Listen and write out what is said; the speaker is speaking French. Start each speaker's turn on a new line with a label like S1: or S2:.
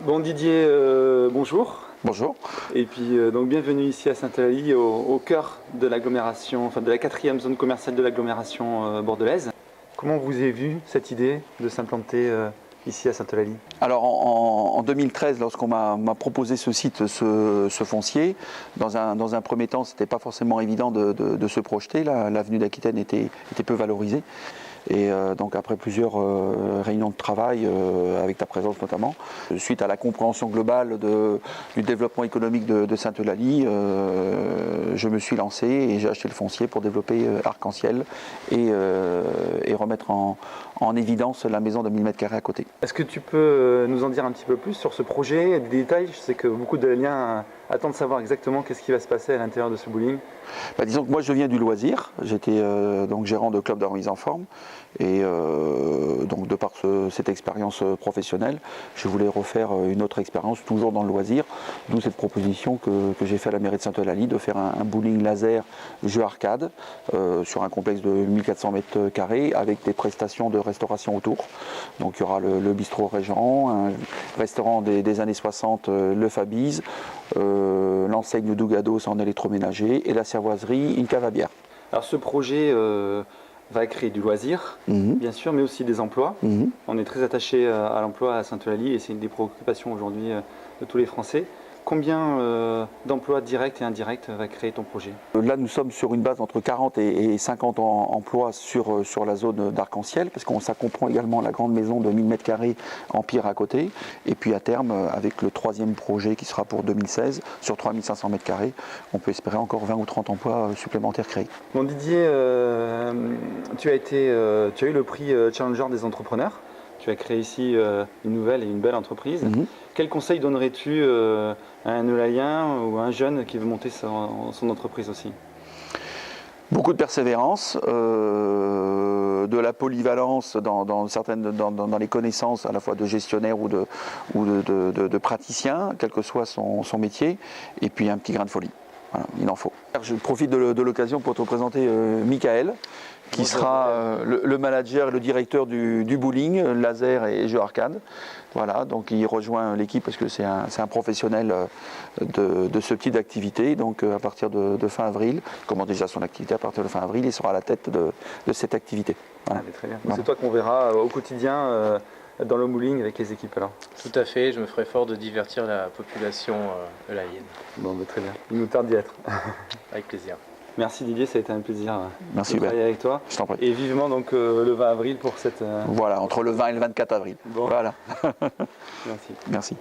S1: Bon Didier, bonjour.
S2: Bonjour.
S1: Et puis donc bienvenue ici à Sainte-Eulalie, au cœur de l'agglomération, enfin de la 4e zone commerciale de l'agglomération bordelaise. Comment vous avez vu cette idée de s'implanter ici à Sainte-Eulalie?
S2: Alors en 2013, lorsqu'on m'a proposé ce site, ce foncier, dans un premier temps, ce n'était pas forcément évident de se projeter. L'avenue d'Aquitaine était peu valorisée. Et donc après plusieurs réunions de travail, avec ta présence notamment, suite à la compréhension globale du développement économique de Sainte-Eulalie, je me suis lancé et j'ai acheté le foncier pour développer Arc-en-Ciel et remettre en évidence la maison de 1000 m² à côté.
S1: Est-ce que tu peux nous en dire un petit peu plus sur ce projet, des détails? Je sais que beaucoup de liens attendent de savoir exactement qu'est-ce qui va se passer à l'intérieur de ce bowling.
S2: Disons que moi je viens du loisir, j'étais donc gérant de club de remise en forme et donc de par cette expérience professionnelle, je voulais refaire une autre expérience toujours dans le loisir, d'où cette proposition que j'ai fait à la mairie de Sainte-Eulalie de faire un bowling laser jeu arcade sur un complexe de 1400 m² avec des prestations de restauration autour. Donc il y aura le bistrot Régent, un restaurant des années 60, le Fabiz, l'enseigne Dougados en électroménager et la cervoiserie, une cave à bière.
S1: Alors ce projet va créer du loisir, bien sûr, mais aussi des emplois. On est très attaché à l'emploi à Sainte-Eulalie et c'est une des préoccupations aujourd'hui de tous les Français. Combien d'emplois directs et indirects va créer ton projet?
S2: Là, nous sommes sur une base entre 40 et 50 emplois sur la zone d'Arc-en-Ciel, parce que ça comprend également la grande maison de 1000 m² Empire à côté. Et puis à terme, avec le troisième projet qui sera pour 2016, sur 3500 m², on peut espérer encore 20 ou 30 emplois supplémentaires créés.
S1: Bon Didier, tu as eu le prix Challenger des entrepreneurs. Tu as créé ici une nouvelle et une belle entreprise. Quel conseil donnerais-tu à un Eulalien ou à un jeune qui veut monter son entreprise aussi?
S2: Beaucoup de persévérance, de la polyvalence dans les connaissances à la fois de gestionnaire ou de praticien, quel que soit son métier, et puis un petit grain de folie. Voilà, il en faut. Je profite de l'occasion pour te présenter Michael, qui sera le manager et le directeur du bowling, laser et jeux arcade. Voilà, donc il rejoint l'équipe parce que c'est un professionnel de ce type d'activité. Donc à partir de fin avril, il commence déjà son activité, à partir de fin avril, il sera à la tête de cette activité. Voilà.
S1: Très bien. Voilà. C'est toi qu'on verra au quotidien dans le bowling avec les équipes alors.
S3: Tout à fait, je me ferai fort de divertir la population eulalienne.
S1: Bon, très bien, il nous tarde d'y être.
S3: Avec plaisir.
S1: Merci Didier, ça a été un plaisir
S2: de
S1: travailler avec toi.
S2: Je t'en prie.
S1: Et vivement donc le 20 avril pour cette...
S2: Voilà, entre le 20 et le 24 avril.
S1: Bon.
S2: Voilà.
S1: Merci.
S2: Merci.